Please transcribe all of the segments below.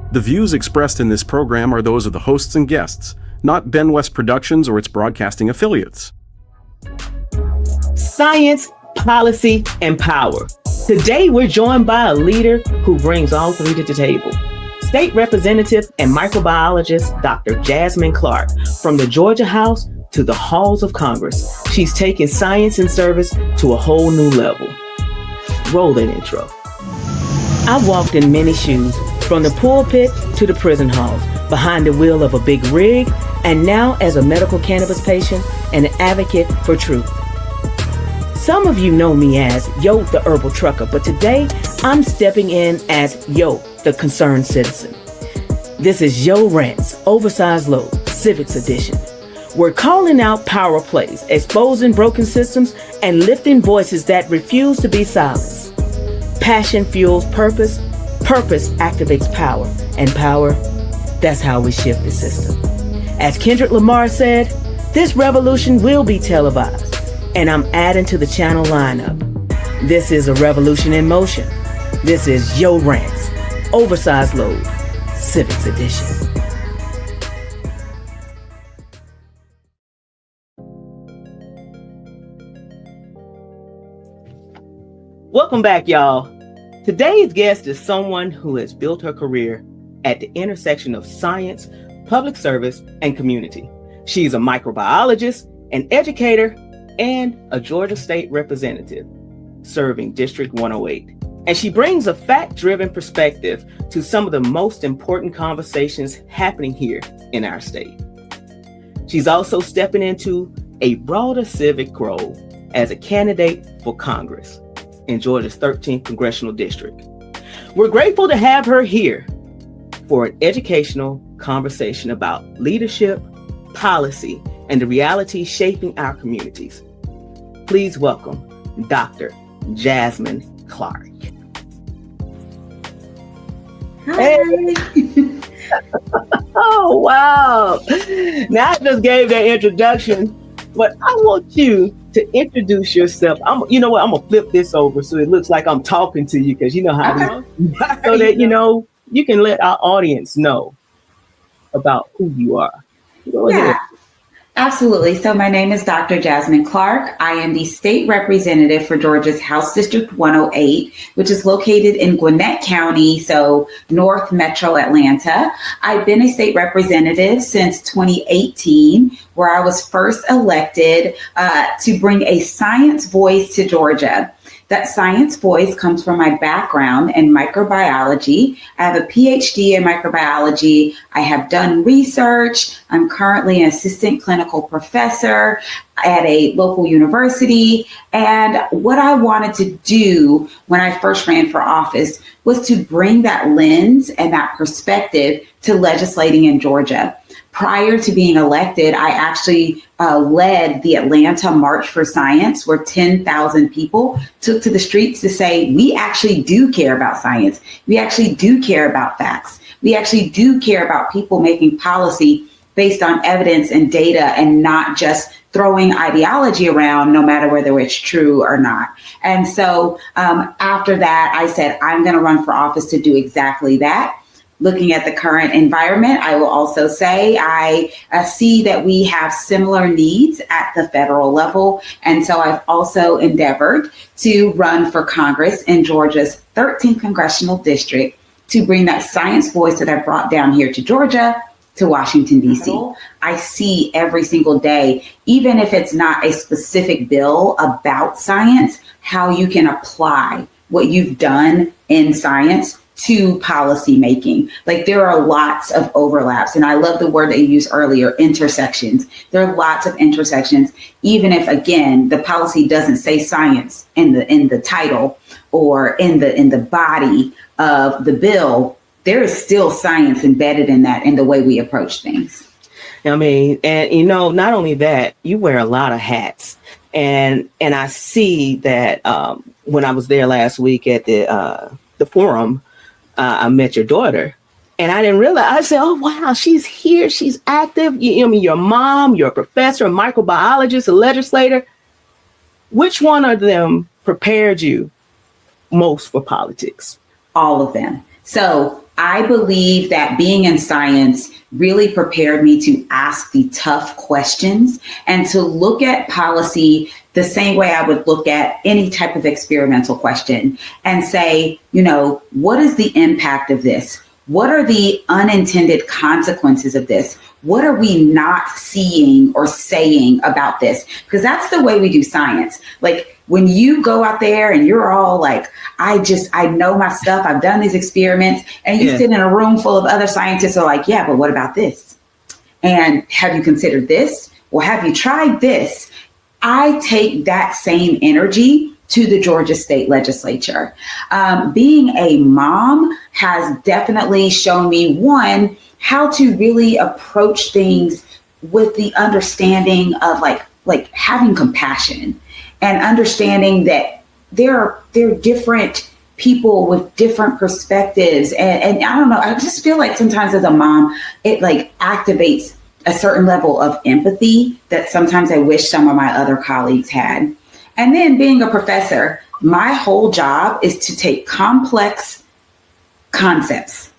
The views expressed in this program are those of the hosts and guests, not Ben West Productions or its broadcasting affiliates. Science, policy, and power. Today, we're joined by a leader who brings all three to the table. State Representative and microbiologist Dr. Jasmine Clark, from the Georgia House to the halls of Congress. She's taken science and service to a whole new level. Roll that intro. I've walked in many shoes, from the pulpit to the prison halls, behind the wheel of a big rig, and now as a medical cannabis patient and an advocate for truth. Some of you know me as Yo, the herbal trucker, but today I'm stepping in as Yo, the concerned citizen. This is Yo Rants, Oversized Load, Civics Edition. We're calling out power plays, exposing broken systems, and lifting voices that refuse to be silenced. Passion fuels purpose, purpose activates power, and power, that's how we shift the system. As Kendrick Lamar said, this revolution will be televised, and I'm adding to the channel lineup. This is a revolution in motion. This is Yo Rants, Oversized Load, Civics Edition. Welcome back, y'all. Today's guest is someone who has built her career at the intersection of science, public service, and community. She's a microbiologist, an educator, and a Georgia State Representative, serving District 108. And she brings a fact-driven perspective to some of the most important conversations happening here in our state. She's also stepping into a broader civic role as a candidate for Congress in Georgia's 13th Congressional District. We're grateful to have her here for an educational conversation about leadership, policy, and the realities shaping our communities. Please welcome Dr. Jasmine Clark. Hi. Hey. Oh, wow. Now I just gave that introduction, but I want you to introduce yourself. You know what? I'm gonna flip this over so it looks like I'm talking to you, because you know how it is. So that you can let our audience know about who you are. Go ahead. Absolutely. So my name is Dr. Jasmine Clark. I am the state representative for Georgia's House District 108, which is located in Gwinnett County, so North Metro Atlanta. I've been a state representative since 2018, where I was first elected to bring a science voice to Georgia. That science voice comes from my background in microbiology. I have a PhD in microbiology. I have done research. I'm currently an assistant clinical professor at a local university. And what I wanted to do when I first ran for office was to bring that lens and that perspective to legislating in Georgia. Prior to being elected, I actually led the Atlanta March for Science, where 10,000 people took to the streets to say, we actually do care about science. We actually do care about facts. We actually do care about people making policy based on evidence and data and not just throwing ideology around, no matter whether it's true or not. And so after that, I said, I'm going to run for office to do exactly that. Looking at the current environment, I will also say I see that we have similar needs at the federal level. And so I've also endeavored to run for Congress in Georgia's 13th Congressional District to bring that science voice that I brought down here to Georgia to Washington, D.C. I see every single day, even if it's not a specific bill about science, how you can apply what you've done in science to policy making. Like, there are lots of overlaps. And I love the word that you used earlier, intersections. There are lots of intersections, even if, again, the policy doesn't say science in the title or in the body of the bill. There is still science embedded in that, in the way we approach things. I mean, and not only that, you wear a lot of hats. And I see that when I was there last week at the forum, I met your daughter, and I didn't realize. I said, "Oh wow, she's here. She's active." Your mom, you're a professor, a microbiologist, a legislator. Which one of them prepared you most for politics? All of them. So I believe that being in science really prepared me to ask the tough questions and to look at policy the same way I would look at any type of experimental question and say, what is the impact of this? What are the unintended consequences of this? What are we not seeing or saying about this? Because that's the way we do science. Like, when you go out there and you're all like, I know my stuff, I've done these experiments, and you sit in a room full of other scientists who are like, yeah, but what about this? And have you considered this? Well, have you tried this? I take that same energy to the Georgia State Legislature. Being a mom has definitely shown me, one, how to really approach things with the understanding of like having compassion and understanding that there are different people with different perspectives. And I don't know, I just feel like sometimes as a mom, it like activates a certain level of empathy that sometimes I wish some of my other colleagues had. And then being a professor, my whole job is to take complex concepts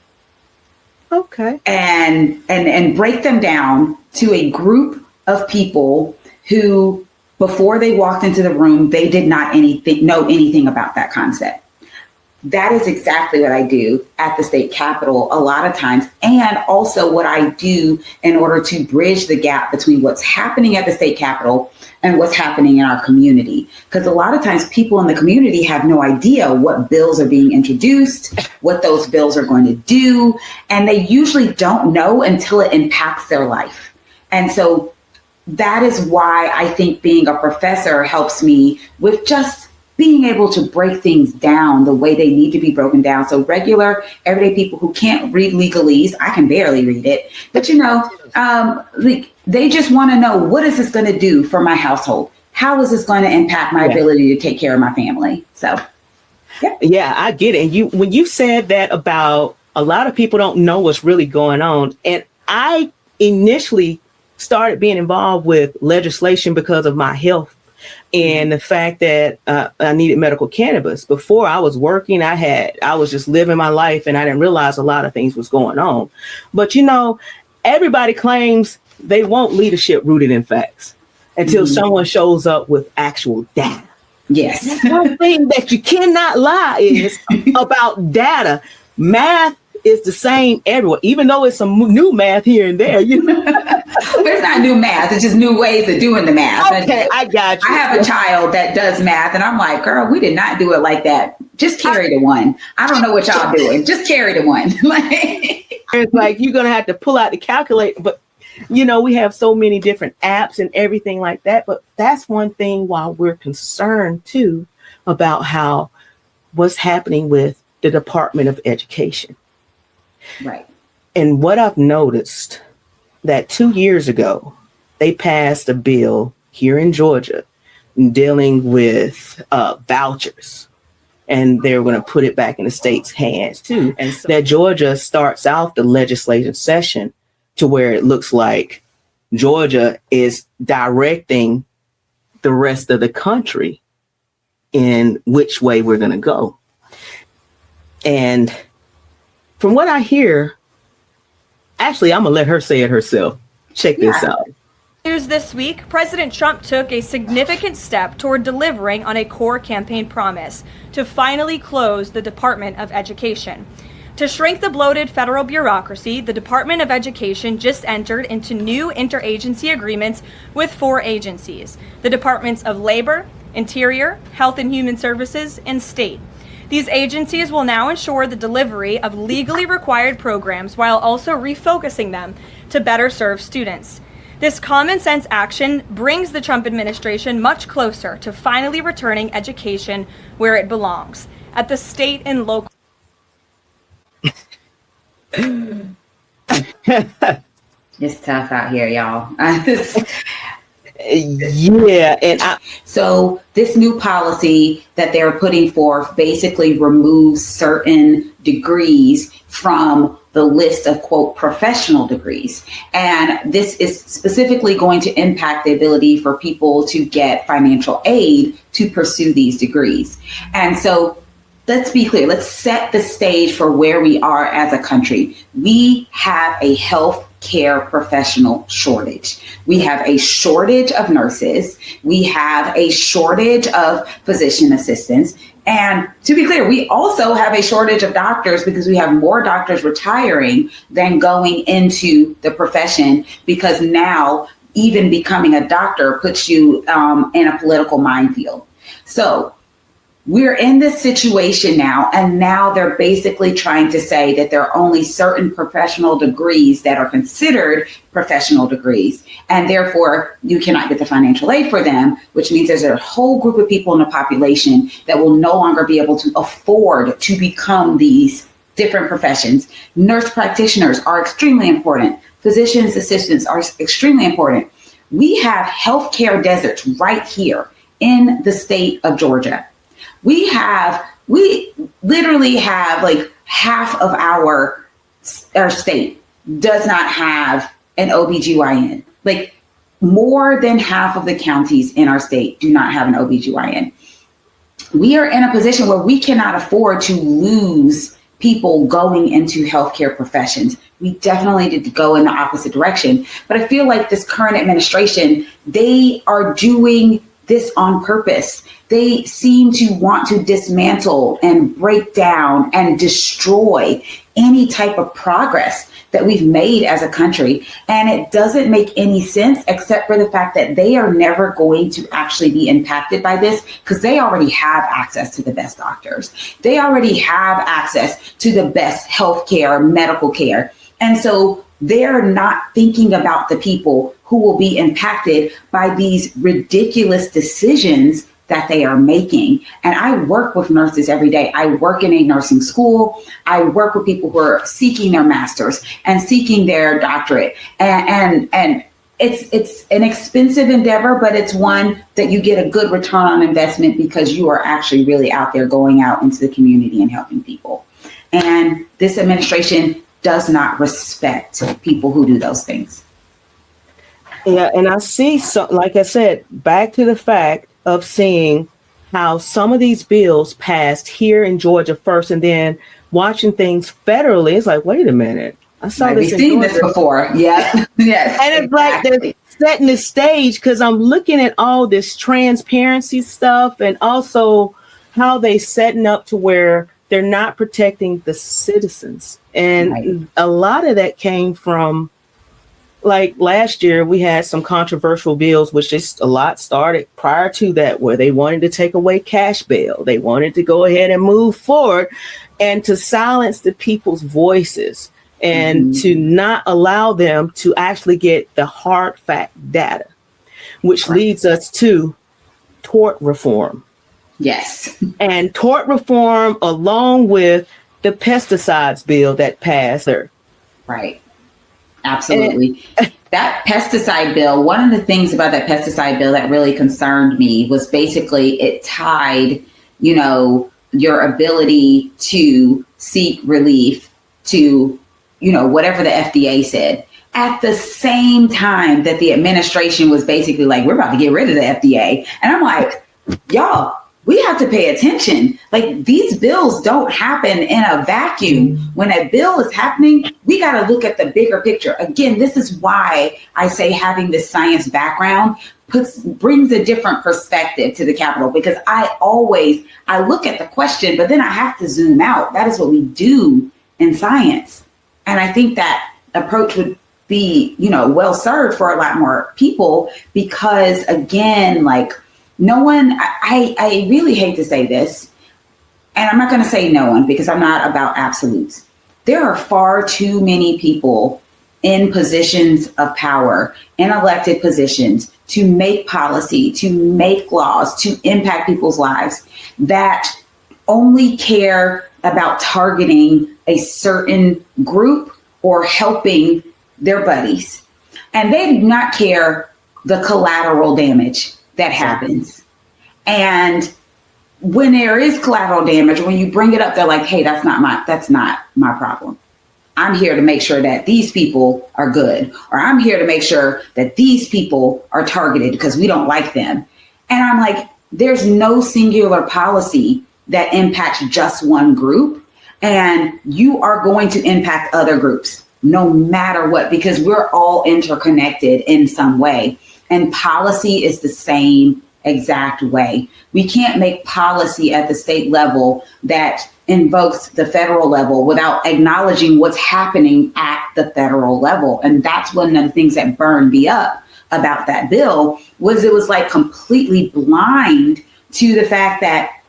and break them down to a group of people who, before they walked into the room, they did not know anything about that concept. That is exactly what I do at the state capitol a lot of times, and also what I do in order to bridge the gap between what's happening at the state capitol and what's happening in our community. Because a lot of times people in the community have no idea what bills are being introduced, what those bills are going to do, and they usually don't know until it impacts their life. And so that is why I think being a professor helps me with just being able to break things down the way they need to be broken down. So regular, everyday people who can't read legalese, I can barely read it, but they just want to know, what is this going to do for my household? How is this going to impact my ability to take care of my family? So, yeah, I get it. And when you said that about a lot of people don't know what's really going on, and I initially started being involved with legislation because of my health and the fact that I needed medical cannabis. Before I was working, I was just living my life, and I didn't realize a lot of things was going on. But everybody claims they want leadership rooted in facts until someone shows up with actual data. Yes. That's one thing that you cannot lie is about data. Math is the same everywhere, even though it's some new math here and there. But it's not new math. It's just new ways of doing the math. Okay, I got you. I have a child that does math, and I'm like, girl, we did not do it like that. Just carry the one. I don't know what y'all doing. Just carry the one. It's like you're going to have to pull out the calculator. But, we have so many different apps and everything like that. But that's one thing why we're concerned, too, about what's happening with the Department of Education. Right. And what I've noticed that 2 years ago, they passed a bill here in Georgia dealing with vouchers, and they're going to put it back in the state's hands too. And so that Georgia starts out the legislative session to where it looks like Georgia is directing the rest of the country in which way we're going to go. And from what I hear, actually, I'm going to let her say it herself. Check this out. News this week, President Trump took a significant step toward delivering on a core campaign promise to finally close the Department of Education. To shrink the bloated federal bureaucracy, the Department of Education just entered into new interagency agreements with 4 agencies: the Departments of Labor, Interior, Health and Human Services, and State. These agencies will now ensure the delivery of legally required programs while also refocusing them to better serve students. This common sense action brings the Trump administration much closer to finally returning education where it belongs, at the state and local. It's tough out here, y'all. So this new policy that they're putting forth basically removes certain degrees from the list of, quote, professional degrees. And this is specifically going to impact the ability for people to get financial aid to pursue these degrees. And so let's be clear. Let's set the stage for where we are as a country. We have a health care professional shortage. We have a shortage of nurses. We have a shortage of physician assistants. And to be clear, we also have a shortage of doctors because we have more doctors retiring than going into the profession, because now even becoming a doctor puts you in a political minefield. So we're in this situation now, and now they're basically trying to say that there are only certain professional degrees that are considered professional degrees, and therefore you cannot get the financial aid for them, which means there's a whole group of people in the population that will no longer be able to afford to become these different professions. Nurse practitioners are extremely important. Physicians assistants are extremely important. We have healthcare deserts right here in the state of Georgia. We literally have like half of our state does not have an OBGYN. Like more than half of the counties in our state do not have an OBGYN. We are in a position where we cannot afford to lose people going into healthcare professions. We definitely need to go in the opposite direction. But I feel like this current administration, they are doing this on purpose. They seem to want to dismantle and break down and destroy any type of progress that we've made as a country. And it doesn't make any sense except for the fact that they are never going to actually be impacted by this, because they already have access to the best doctors. They already have access to the best healthcare, medical care. And so they're not thinking about the people who will be impacted by these ridiculous decisions that they are making. And I work with nurses every day. I work in a nursing school. I work with people who are seeking their master's and seeking their doctorate. And it's an expensive endeavor, but it's one that you get a good return on investment because you are actually really out there going out into the community and helping people. And this administration does not respect people who do those things. Yeah, and I see, like I said, back to the fact of seeing how some of these bills passed here in Georgia first, and then watching things federally. It's like, wait a minute, I saw this. We've seen this before. Yeah, yes. And it's like they're setting the stage, because I'm looking at all this transparency stuff, and also how they setting up to where they're not protecting the citizens. And right. A lot of that came from, like last year, we had some controversial bills, which just a lot started prior to that, where they wanted to take away cash bail. They wanted to go ahead and move forward and to silence the people's voices and to not allow them to actually get the hard fact data, which leads us to tort reform. Yes. And tort reform, along with the pesticides bill that passed there. Right. Absolutely. That pesticide bill, one of the things about that pesticide bill that really concerned me was basically it tied, your ability to seek relief to, whatever the FDA said, at the same time that the administration was basically like, we're about to get rid of the FDA. And I'm like, y'all, we have to pay attention. Like, these bills don't happen in a vacuum. When a bill is happening, we got to look at the bigger picture. Again, this is why I say having this science background brings a different perspective to the Capitol, because I look at the question, but then I have to zoom out. That is what we do in science. And I think that approach would be, well served for a lot more people, because again, like, no one, I really hate to say this, and I'm not going to say no one because I'm not about absolutes. There are far too many people in positions of power, in elected positions, to make policy, to make laws, to impact people's lives, that only care about targeting a certain group or helping their buddies. And they do not care the collateral damage that happens. And when there is collateral damage, when you bring it up, they're like, hey, that's not my problem. I'm here to make sure that these people are good, or I'm here to make sure that these people are targeted because we don't like them. And I'm like, there's no singular policy that impacts just one group, and you are going to impact other groups no matter what, because we're all interconnected in some way. And policy is the same exact way. We can't make policy at the state level that invokes the federal level without acknowledging what's happening at the federal level. And that's one of the things that burned me up about that bill, was it was like completely blind to the fact that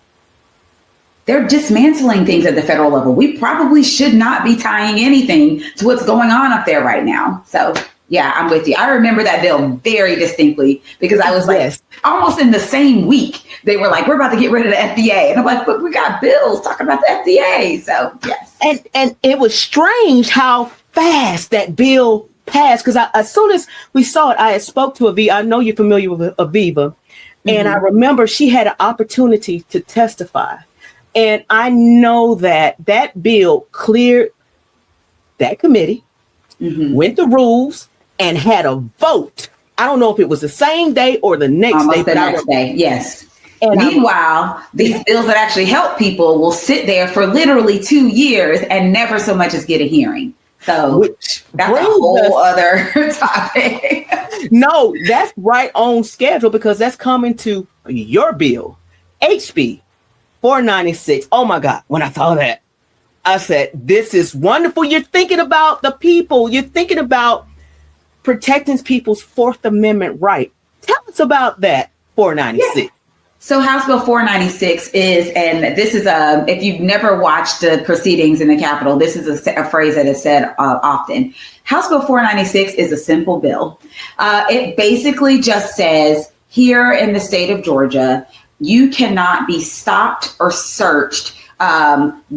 they're dismantling things at the federal level. We probably should not be tying anything to what's going on up there right now. So yeah, I'm with you. I remember that bill very distinctly, because I was like, almost in the same week, they were like, we're about to get rid of the FDA. And I'm like, but we got bills talking about the FDA. So yes. And it was strange how fast that bill passed, because as soon as we saw it, I had spoke to Aviva. I know you're familiar with Aviva. And I remember she had an opportunity to testify. And I know that that bill cleared that committee, went the rules, and had a vote. I don't know if it was the same day or the next day. The next day, yes. And meanwhile, these bills that actually help people will sit there for literally 2 years and never so much as get a hearing. So that's a whole other topic. No, that's right on schedule, because that's coming to your bill, HB 496. Oh my God. When I saw that, I said, this is wonderful. You're thinking about the people. You're thinking about protecting people's Fourth Amendment right. Tell us about that 496. Yeah. So House Bill 496 is, and this is if you've never watched the proceedings in the Capitol, this is a phrase that is said often. House Bill 496 is a simple bill. It basically just says, here in the state of Georgia, you cannot be stopped or searched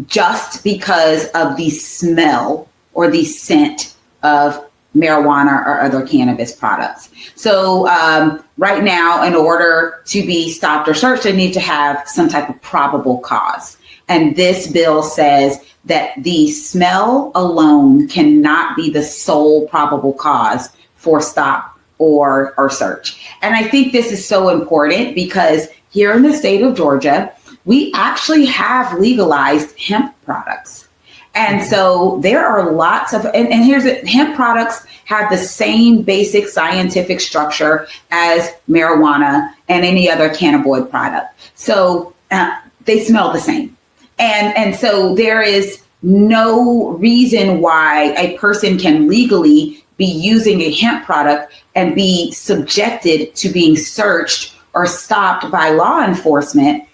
just because of the smell or the scent of marijuana or other cannabis products. So right now, in order to be stopped or searched, they need to have some type of probable cause. And this bill says that the smell alone cannot be the sole probable cause for stop or search. And I think this is so important, because here in the state of Georgia, we actually have legalized hemp products. And so there are lots of, and here's it, hemp products have the same basic scientific structure as marijuana and any other cannabinoid product. So they smell the same. And so there is no reason why a person can legally be using a hemp product and be subjected to being searched or stopped by law enforcement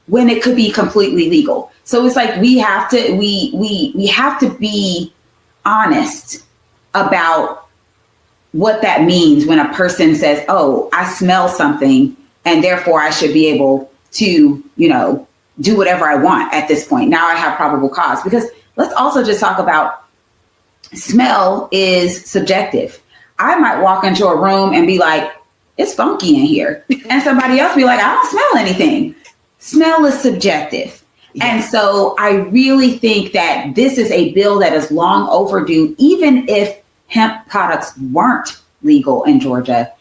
when it could be completely legal. So it's like we have to be honest about what that means when a person says, oh, I smell something and therefore I should be able to, do whatever I want at this point. Now I have probable cause. Because let's also just talk about smell is subjective. I might walk into a room and be like, it's funky in here. And somebody else be like, I don't smell anything. Smell is subjective. Yes. And so I really think that this is a bill that is long overdue, even if hemp products weren't legal in Georgia.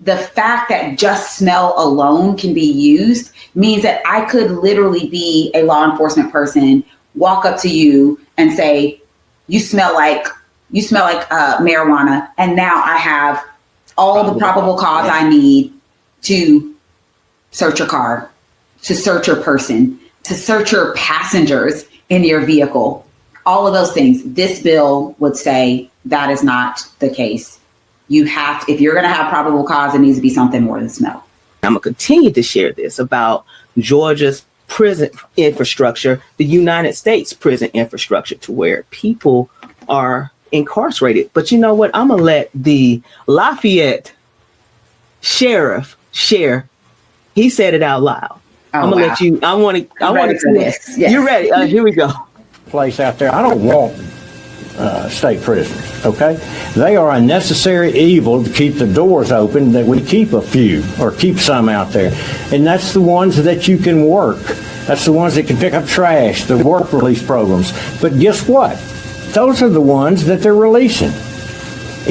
The fact that just smell alone can be used means that I could literally be a law enforcement person, walk up to you and say, you smell like marijuana. And now I have all the probable cause I need to search your car, to search your person, to search your passengers in your vehicle, all of those things. This bill would say that is not the case. You have to, if you're going to have probable cause, it needs to be something more than smell. I'm going to continue to share this about Georgia's prison infrastructure, the United States prison infrastructure, to where people are incarcerated. But you know what? I'm going to let the Lafayette sheriff share. He said it out loud. I'm going to let you, I want to see this. Yes. You're ready. Here we go. Place out there. I don't want state prisoners, okay? They are a necessary evil to keep the doors open, that we keep a few or keep some out there. And that's the ones that you can work. That's the ones that can pick up trash, the work release programs. But guess what? Those are the ones that they're releasing.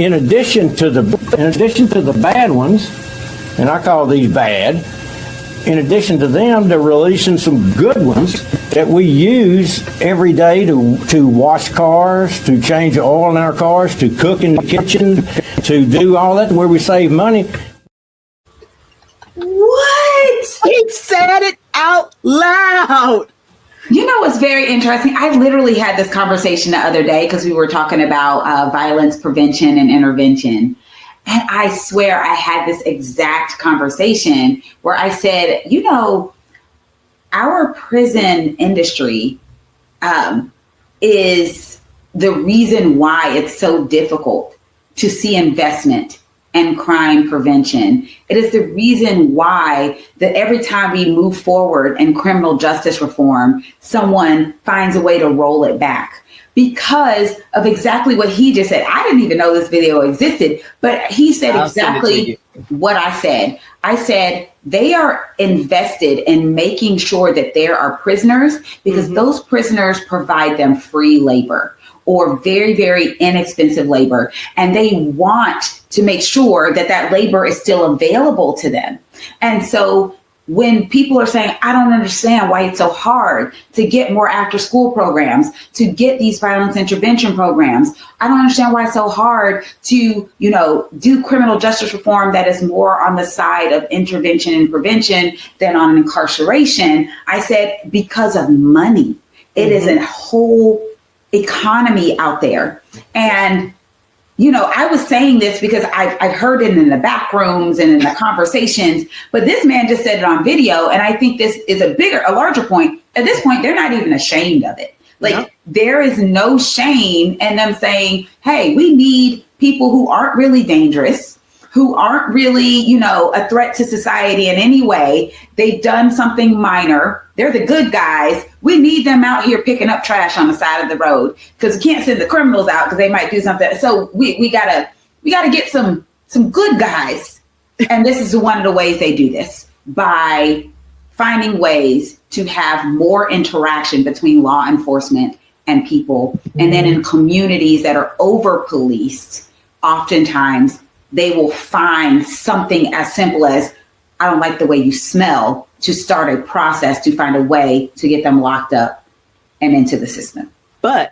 In addition to the bad ones, and I call these bad, in addition to them, they're releasing some good ones that we use every day to wash cars, to change oil in our cars, to cook in the kitchen, to do all that where we save money. What? He said it out loud. You know what's very interesting? I literally had this conversation the other day because we were talking about violence prevention and intervention. And I swear I had this exact conversation where I said, you know, our prison industry is the reason why it's so difficult to see investment and crime prevention. It is the reason why that every time we move forward in criminal justice reform, someone finds a way to roll it back because of exactly what he just said. I didn't even know this video existed, but he said exactly what I said. I said they are invested in making sure that there are prisoners because those prisoners provide them free labor or very, very inexpensive labor. And they want to make sure that that labor is still available to them. And so when people are saying, I don't understand why it's so hard to get more after school programs, to get these violence intervention programs, I don't understand why it's so hard to, you know, do criminal justice reform that is more on the side of intervention and prevention than on incarceration. I said, because of money. It is a whole economy out there. And, you know, I was saying this because I've heard it in the back rooms and in the conversations, but this man just said it on video. And I think this is a larger point. At this point, they're not even ashamed of it. Like there is no shame in them saying, hey, we need people who aren't really dangerous, who aren't really, you know, a threat to society in any way. They've done something minor. They're the good guys. We need them out here picking up trash on the side of the road because we can't send the criminals out because they might do something. So we gotta get some good guys. And this is one of the ways they do this, by finding ways to have more interaction between law enforcement and people. And then in communities that are over policed, oftentimes they will find something as simple as, I don't like the way you smell, to start a process to find a way to get them locked up and into the system. But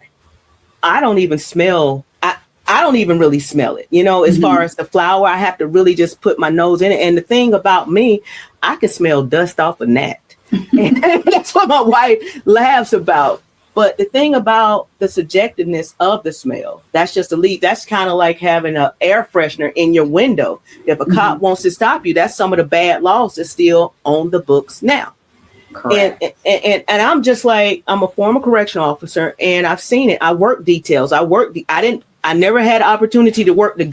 I don't even smell, I don't even really smell it. You know, as far as the flower, I have to really just put my nose in it. And the thing about me, I can smell dust off a gnat. And that's what my wife laughs about. But the thing about the subjectiveness of the smell, that's just a lead. That's kind of like having an air freshener in your window. If a cop wants to stop you, that's some of the bad laws that's still on the books now. Correct. And I'm just like, I'm a former correctional officer and I've seen it. I work details. I never had an opportunity to work the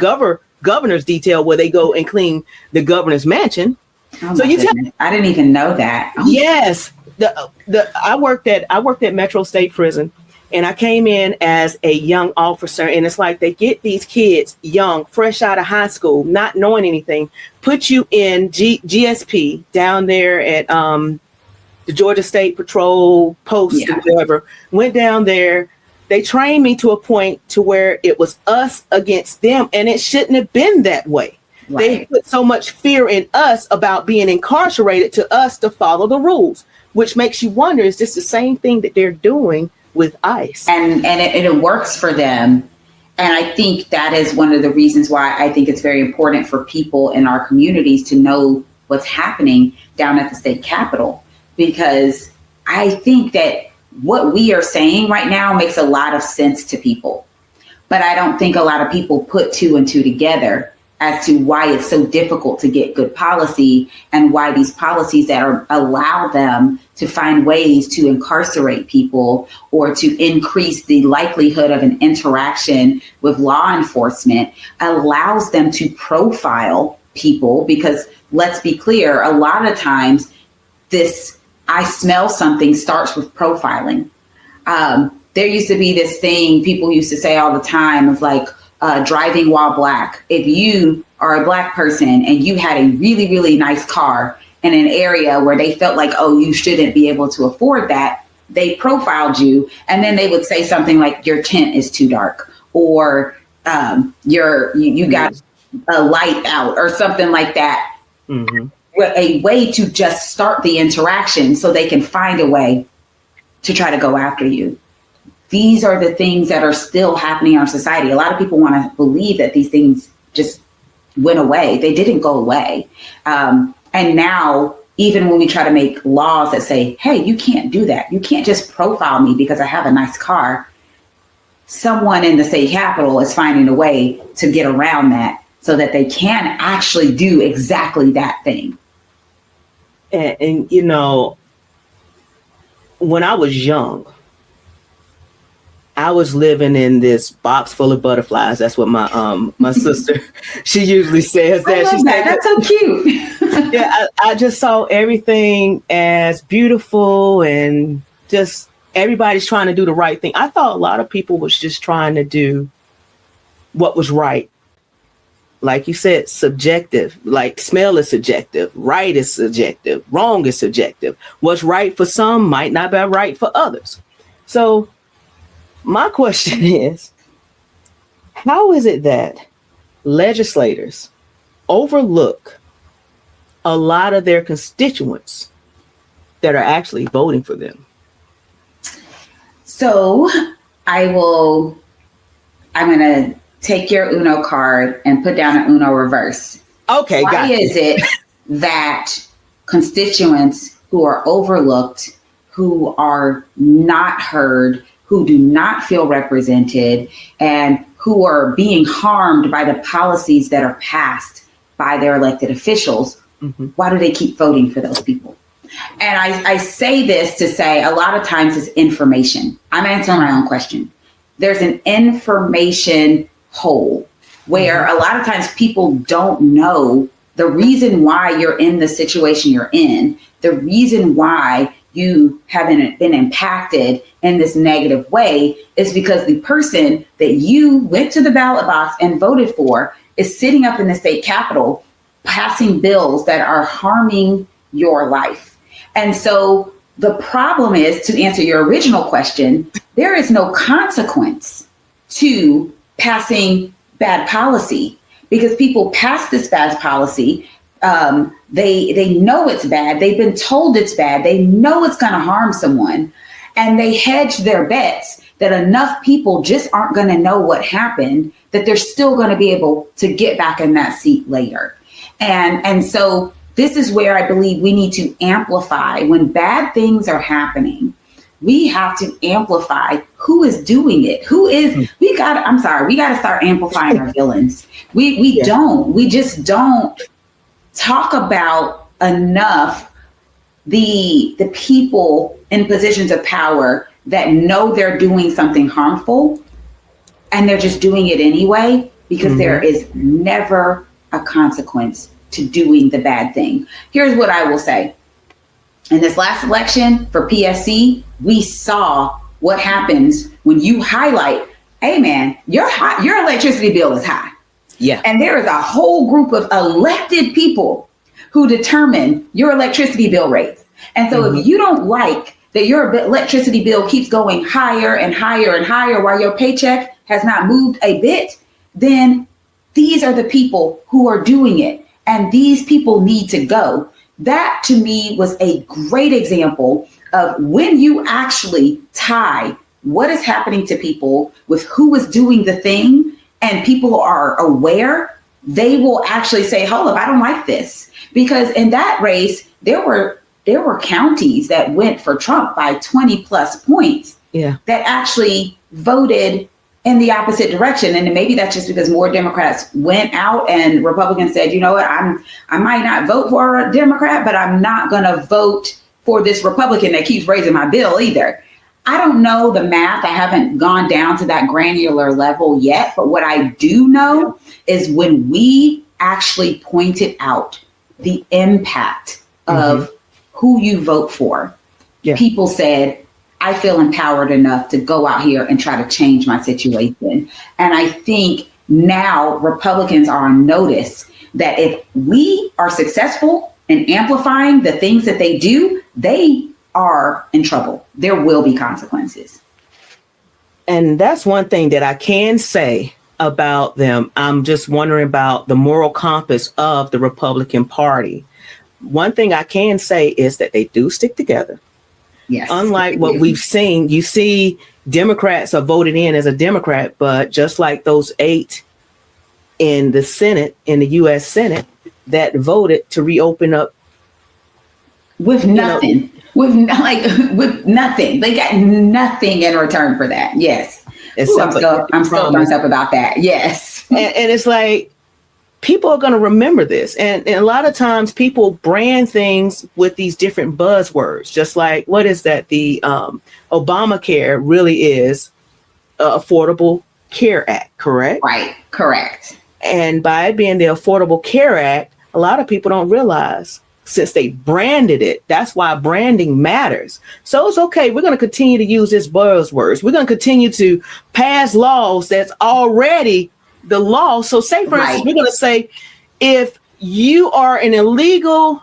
governor's detail where they go and clean the governor's mansion. Oh, so I didn't even know that. Oh. Yes. I worked at Metro State Prison, and I came in as a young officer, and it's like they get these kids young, fresh out of high school, not knowing anything, put you in GSP down there at the Georgia State Patrol Post or whatever. Went down there. They trained me to a point to where it was us against them, and it shouldn't have been that way. Right. They put so much fear in us about being incarcerated to us to follow the rules, which makes you wonder, is this the same thing that they're doing with ICE? And it works for them. And I think that is one of the reasons why I think it's very important for people in our communities to know what's happening down at the state capitol, because I think that what we are saying right now makes a lot of sense to people. But I don't think a lot of people put two and two together as to why it's so difficult to get good policy and why these policies that allow them to find ways to incarcerate people or to increase the likelihood of an interaction with law enforcement allows them to profile people. Because let's be clear, a lot of times this I smell something starts with profiling. There used to be this thing people used to say all the time of like, driving while black. If you are a black person and you had a really, really nice car in an area where they felt like, oh, you shouldn't be able to afford that, they profiled you. And then they would say something like your tint is too dark, or you got a light out or something like that. a way to just start the interaction so they can find a way to try to go after you. These are the things that are still happening in our society. A lot of people want to believe that these things just went away. They didn't go away. And now, even when we try to make laws that say, hey, you can't do that. You can't just profile me because I have a nice car. Someone in the state capitol is finding a way to get around that so that they can actually do exactly that thing. And you know, when I was young, I was living in this box full of butterflies. That's what my sister, she usually says that. I love that. That's so cute. Yeah, I just saw everything as beautiful and just everybody's trying to do the right thing. I thought a lot of people was just trying to do what was right. Like you said, subjective, like smell is subjective, right is subjective, wrong is subjective. What's right for some might not be right for others. So my question is, how is it that legislators overlook a lot of their constituents that are actually voting for them? So I'm going to take your Uno card and put down an Uno reverse. Okay, Why got is it that constituents who are overlooked, who are not heard, who do not feel represented, and who are being harmed by the policies that are passed by their elected officials, why do they keep voting for those people? And I say this to say a lot of times it's information. I'm answering my own question. There's an information hole where a lot of times people don't know the reason why you're in the situation you're in, the reason why you haven't been impacted in this negative way is because the person that you went to the ballot box and voted for is sitting up in the state capitol passing bills that are harming your life. And so the problem is, to answer your original question, there is no consequence to passing bad policy because people pass this bad policy. They know it's bad. They've been told it's bad. They know it's going to harm someone, and they hedge their bets that enough people just aren't going to know what happened, that they're still going to be able to get back in that seat later. And so this is where I believe we need to amplify when bad things are happening. We have to amplify who is doing it. We got to start amplifying our villains. We just don't talk about enough the people in positions of power that know they're doing something harmful and they're just doing it anyway because there is never a consequence to doing the bad thing. Here's what I will say. In this last election for PSC, we saw what happens when you highlight, hey man, your electricity bill is high. Yeah. And there is a whole group of elected people who determine your electricity bill rates. And so if you don't like that your electricity bill keeps going higher and higher and higher while your paycheck has not moved a bit, then these are the people who are doing it. And these people need to go. That to me was a great example of when you actually tie what is happening to people with who is doing the thing and people are aware, they will actually say, hold up, I don't like this. Because in that race, there were counties that went for Trump by 20 plus points that actually voted in the opposite direction. And maybe that's just because more Democrats went out and Republicans said, you know what, I might not vote for a Democrat, but I'm not going to vote for this Republican that keeps raising my bill either. I don't know the math. I haven't gone down to that granular level yet. But what I do know is when we actually pointed out the impact of who you vote for, people said, I feel empowered enough to go out here and try to change my situation. And I think now Republicans are on notice that if we are successful in amplifying the things that they do, they are in trouble. There will be consequences. And that's one thing that I can say about them. I'm just wondering about the moral compass of the Republican Party. one thing I can say is that they do stick together. Yes. Unlike what we've seen, you see Democrats are voted in as a Democrat, but just like those 8 in the Senate, in the U.S. Senate, that voted to reopen up with nothing, with nothing. They got nothing in return for that. Yes. Ooh, I'm still burnt up about that. Yes. And it's like, people are going to remember this. And a lot of times people brand things with these different buzzwords, just like, what is that? The Obamacare really is Affordable Care Act, correct? Right. Correct. And by it being the Affordable Care Act, a lot of people don't realize, since they branded it, that's why branding matters. So it's okay. We're going to continue to use this buzzwords. We're going to continue to pass laws that's already the law. So say, for instance, we're going to say, if you are an illegal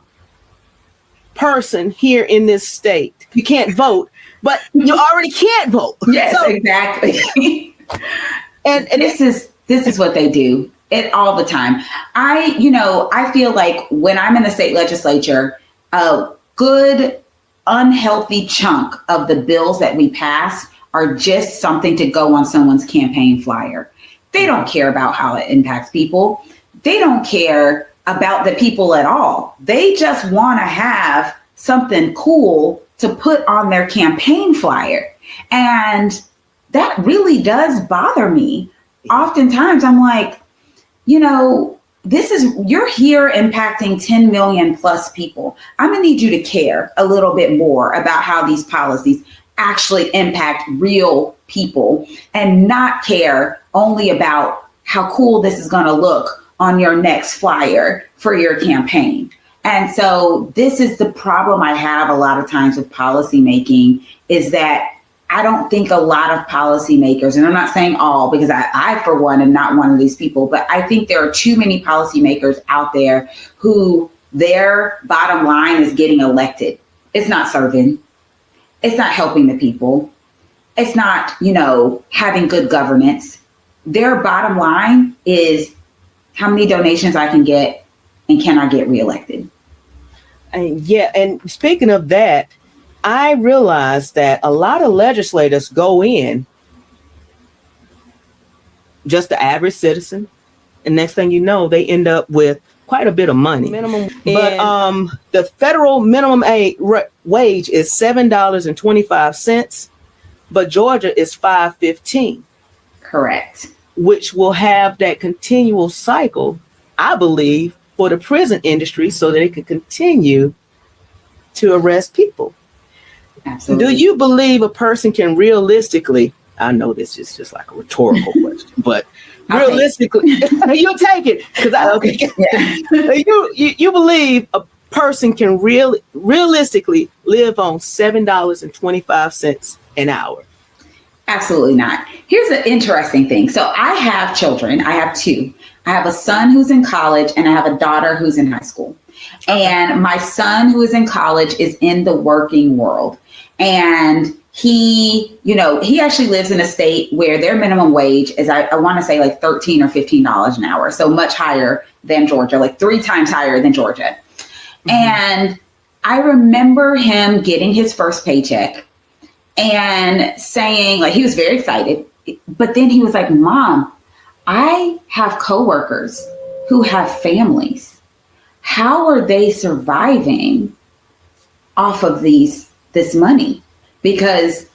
person here in this state, you can't vote, but you already can't vote. Yes, so, exactly. and this is what they do it all the time. I feel like when I'm in the state legislature, a good unhealthy chunk of the bills that we pass are just something to go on someone's campaign flyer. They don't care about how it impacts people. They don't care about the people at all. They just want to have something cool to put on their campaign flyer. And that really does bother me. Oftentimes I'm like, you're here impacting 10 million plus people. I'm gonna need you to care a little bit more about how these policies actually impact real people and not care only about how cool this is going to look on your next flyer for your campaign. And so this is the problem I have a lot of times with policy making, is that I don't think a lot of policymakers, and I'm not saying all, because I for one am not one of these people, but I think there are too many policymakers out there who their bottom line is getting elected. It's not serving. It's not helping the people. It's not, having good governance. Their bottom line is how many donations I can get and can I get reelected? And speaking of that, I realized that a lot of legislators go in just the average citizen, and next thing you know, they end up with quite a bit of money. But the federal minimum wage is $7.25, but Georgia is $5.15. Correct. Which will have that continual cycle, I believe, for the prison industry, so that it can continue to arrest people. Absolutely. Do you believe a person can realistically, I know this is just like a rhetorical question, but realistically, you'll take it. You believe a person can realistically live on $7.25 an hour? Absolutely not. Here's an interesting thing. So I have children. I have 2. I have a son who's in college and I have a daughter who's in high school. And my son who is in college is in the working world. And he actually lives in a state where their minimum wage is, I want to say like $13 or $15 an hour. So much higher than Georgia, like 3 times higher than Georgia. Mm-hmm. And I remember him getting his first paycheck and saying, like, he was very excited, but then he was like, Mom, I have coworkers who have families. How are they surviving off of this money? Because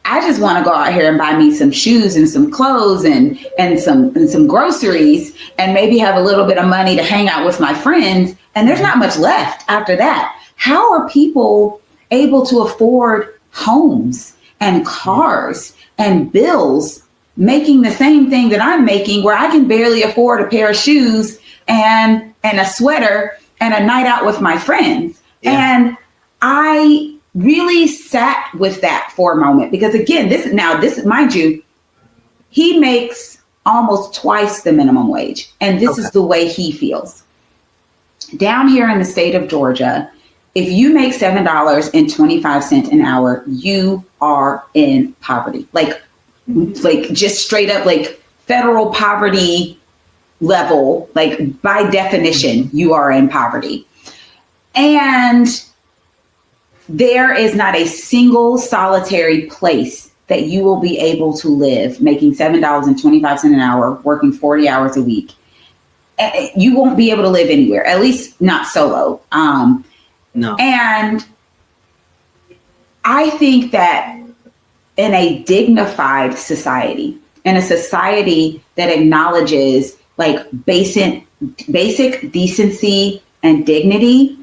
I just want to go out here and buy me some shoes and some clothes and some groceries and maybe have a little bit of money to hang out with my friends. And there's not much left after that. How are people able to afford homes and cars and bills, making the same thing that I'm making, where I can barely afford a pair of shoes and a sweater and a night out with my friends? Yeah. And I really sat with that for a moment, because again, this mind you, he makes almost twice the minimum wage. And this is the way he feels. Down here in the state of Georgia, if you make $7.25 an hour, you are in poverty. Like just straight up, like federal poverty level, like by definition, you are in poverty. And there is not a single solitary place that you will be able to live making $7.25 an hour, working 40 hours a week. You won't be able to live anywhere, at least not solo. No. And I think that in a dignified society, in a society that acknowledges like basic decency and dignity,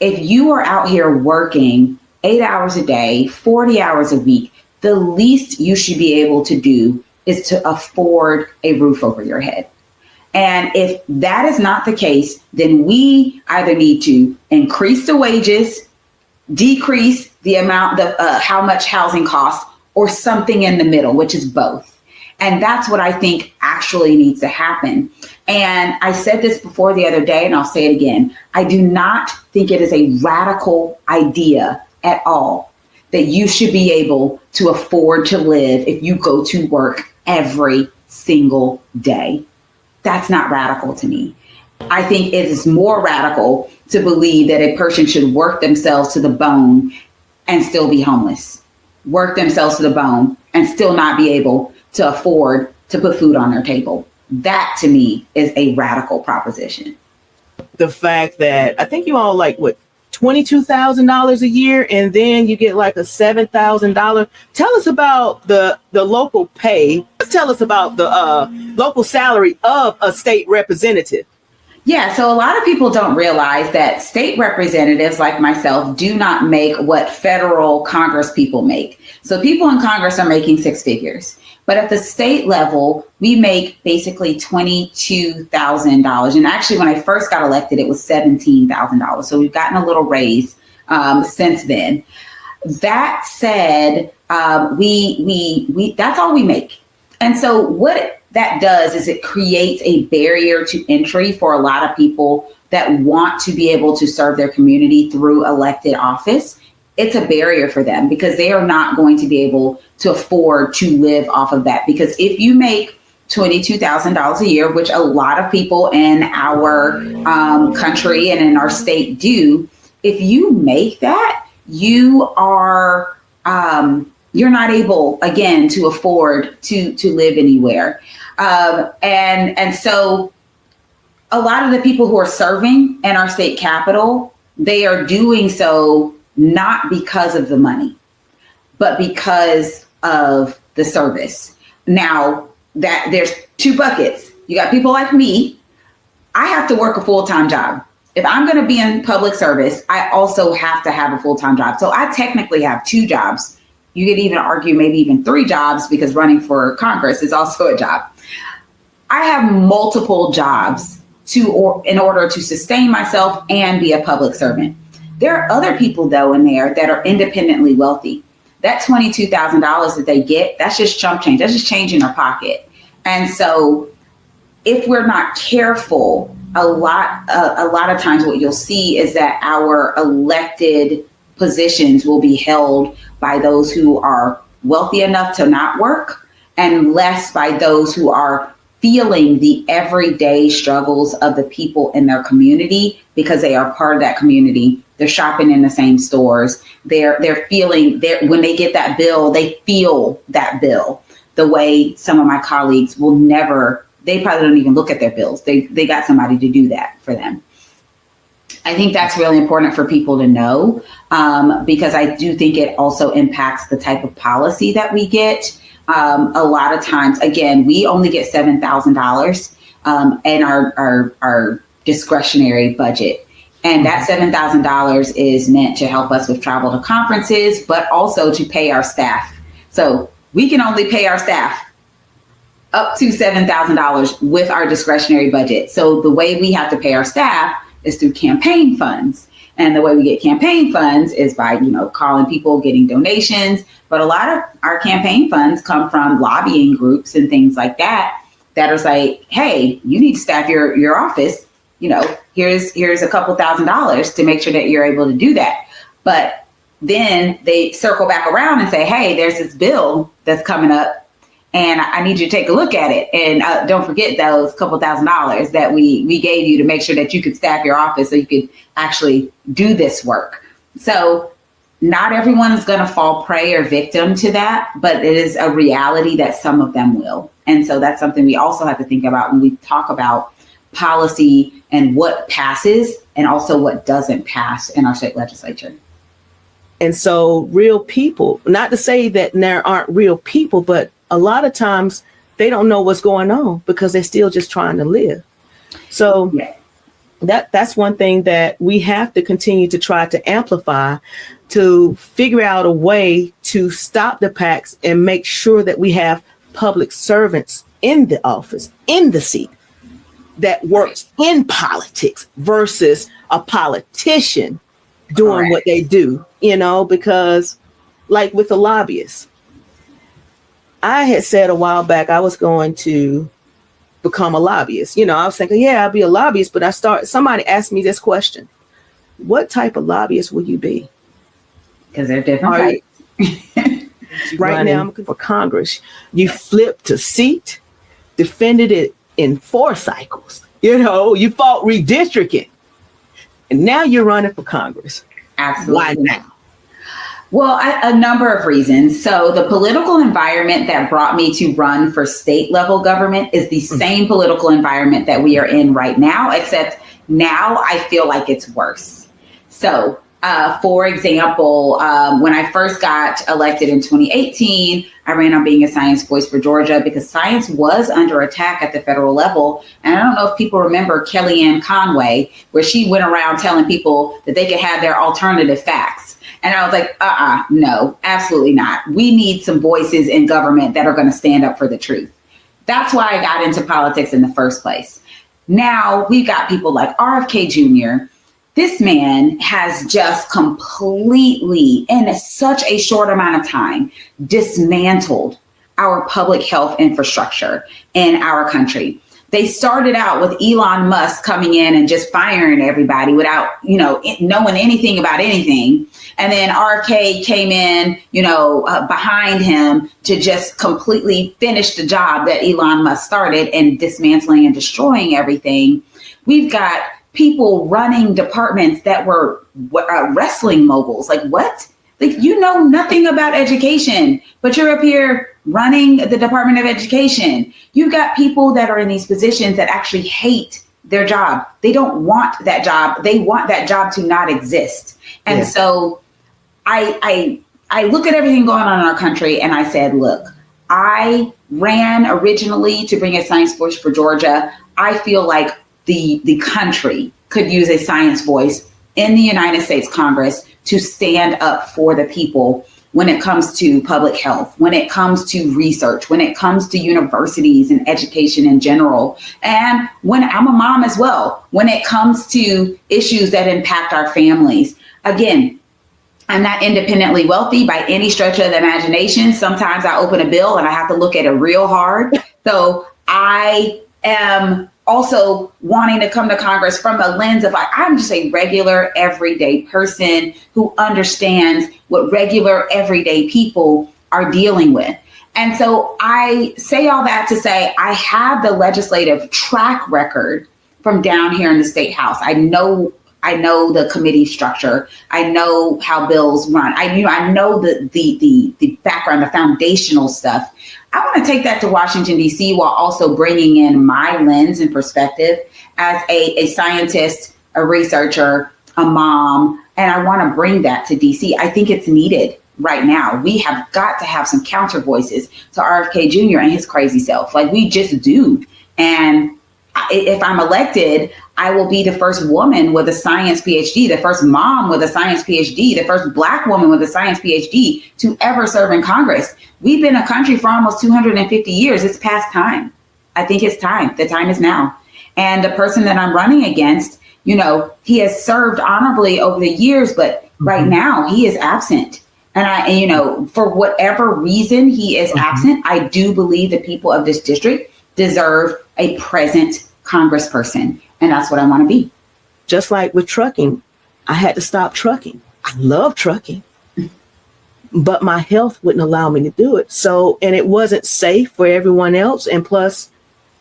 if you are out here working 8 hours a day, 40 hours a week, the least you should be able to do is to afford a roof over your head. And if that is not the case, then we either need to increase the wages, decrease the amount of how much housing costs, or something in the middle, which is both. And that's what I think actually needs to happen. And I said this before the other day, and I'll say it again. I do not think it is a radical idea at all that you should be able to afford to live if you go to work every single day. That's not radical to me. I think it is more radical to believe that a person should work themselves to the bone and still be homeless, work themselves to the bone and still not be able to afford to put food on their table. That to me is a radical proposition. The fact that I think you all like what, $22,000 a year, and then you get like a $7,000. Tell us about the local pay. Tell us about the local salary of a state representative. Yeah, so a lot of people don't realize that state representatives like myself do not make what federal Congress people make. So people in Congress are making six figures. But at the state level, we make basically $22,000. And actually, when I first got elected, it was $17,000. So we've gotten a little raise since then. That said, we that's all we make. And so what that does is it creates a barrier to entry for a lot of people that want to be able to serve their community through elected office. It's a barrier for them because they are not going to be able to afford to live off of that. Because if you make $22,000 a year, which a lot of people in our country and in our state do, if you make that, you are you're not able, again, to afford to live anywhere. And so a lot of the people who are serving in our state capitol, they are doing so not because of the money, but because of the service. Now, that there's two buckets. You got people like me. I have to work a full-time job. If I'm going to be in public service, I also have to have a full-time job. So I technically have two jobs. You could even argue maybe even three jobs because running for Congress is also a job. I have multiple jobs in order to sustain myself and be a public servant. There are other people, though, in there that are independently wealthy. That $22,000 that they get, that's just chump change. That's just change in their pocket. And so if we're not careful, a lot of times what you'll see is that our elected positions will be held by those who are wealthy enough to not work and less by those who are feeling the everyday struggles of the people in their community because they are part of that community. They're shopping in the same stores. They're feeling when they get that bill, they feel that bill the way some of my colleagues will never. They probably don't even look at their bills. They got somebody to do that for them. I think that's really important for people to know because I do think it also impacts the type of policy that we get. A lot of times, again, we only get $7,000 in our discretionary budget. And that $7,000 is meant to help us with travel to conferences, but also to pay our staff. So we can only pay our staff up to $7,000 with our discretionary budget. So the way we have to pay our staff is through campaign funds. And the way we get campaign funds is by, calling people, getting donations. But a lot of our campaign funds come from lobbying groups and things like that are like, hey, you need to staff your office. Here's a couple $1,000s to make sure that you're able to do that. But then they circle back around and say, hey, there's this bill that's coming up and I need you to take a look at it. And don't forget those couple $1,000s that we gave you to make sure that you could staff your office so you could actually do this work. So not everyone is going to fall prey or victim to that, but it is a reality that some of them will. And so that's something we also have to think about when we talk about policy and what passes and also what doesn't pass in our state legislature. And so real people, not to say that there aren't real people, but a lot of times they don't know what's going on because they're still just trying to live. So Yeah. that's one thing that we have to continue to try to amplify, to figure out a way to stop the PACs and make sure that we have public servants in the office, in the seat, that works in politics versus a politician doing what they do, because like with the lobbyists, I had said a while back I was going to become a lobbyist. I was thinking, yeah, I'll be a lobbyist, but somebody asked me this question: what type of lobbyist will you be? Because they're different types. Right now, I'm looking for Congress. You flipped a seat, defended it in 4 cycles. You fought redistricting, and now you're running for Congress. Absolutely. Why now? Well, a number of reasons. So the political environment that brought me to run for state level government is the same political environment that we are in right now, except now I feel like it's worse. So, for example, when I first got elected in 2018, I ran on being a science voice for Georgia because science was under attack at the federal level. And I don't know if people remember Kellyanne Conway, where she went around telling people that they could have their alternative facts. And I was like, no, absolutely not. We need some voices in government that are going to stand up for the truth. That's why I got into politics in the first place. Now we've got people like RFK Jr. This man has just completely, in such a short amount of time, dismantled our public health infrastructure in our country. They started out with Elon Musk coming in and just firing everybody without, knowing anything about anything. And then RFK came in, behind him to just completely finish the job that Elon Musk started and dismantling and destroying everything. We've got people running departments that were wrestling moguls. Like, what? Like, nothing about education, but you're up here running the Department of Education. You've got people that are in these positions that actually hate their job. They don't want that job. They want that job to not exist. And so I look at everything going on in our country and I said, look, I ran originally to bring a science voice for Georgia. I feel like the country could use a science voice in the United States Congress to stand up for the people when it comes to public health, when it comes to research, when it comes to universities and education in general. And when I'm a mom as well, when it comes to issues that impact our families. Again, I'm not independently wealthy by any stretch of the imagination. Sometimes I open a bill and I have to look at it real hard. So I am also wanting to come to Congress from a lens of I'm just a regular, everyday person who understands what regular, everyday people are dealing with. And so I say all that to say I have the legislative track record from down here in the State House. I know the committee structure. I know how bills run. I know the background, the foundational stuff. I want to take that to Washington, D.C. while also bringing in my lens and perspective as a scientist, a researcher, a mom, and I want to bring that to D.C. I think it's needed right now. We have got to have some counter voices to RFK Jr. and his crazy self. Like, we just do. And if I'm elected, I will be the first woman with a science PhD, the first mom with a science PhD, the first Black woman with a science PhD to ever serve in Congress. We've been a country for almost 250 years. It's past time. I think it's time. The time is now. And the person that I'm running against, he has served honorably over the years, but right now he is absent. And for whatever reason he is absent, I do believe the people of this district deserve a present congressperson. And that's what I want to be. Just like with trucking, I had to stop trucking. I love trucking. but my health wouldn't allow me to do it. So, and it wasn't safe for everyone else. And plus,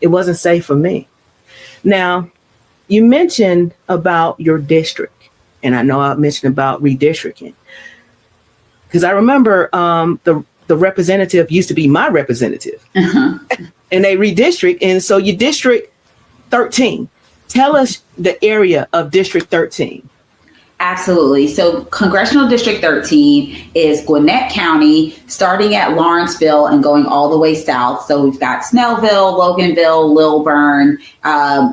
it wasn't safe for me. Now, you mentioned about your district, and I know I mentioned about redistricting, because I remember the representative used to be my representative, and they redistrict. And so you district 13. Tell us the area of District 13. Absolutely. So Congressional District 13 is Gwinnett County, starting at Lawrenceville and going all the way south. So we've got Snellville, Loganville, Lilburn,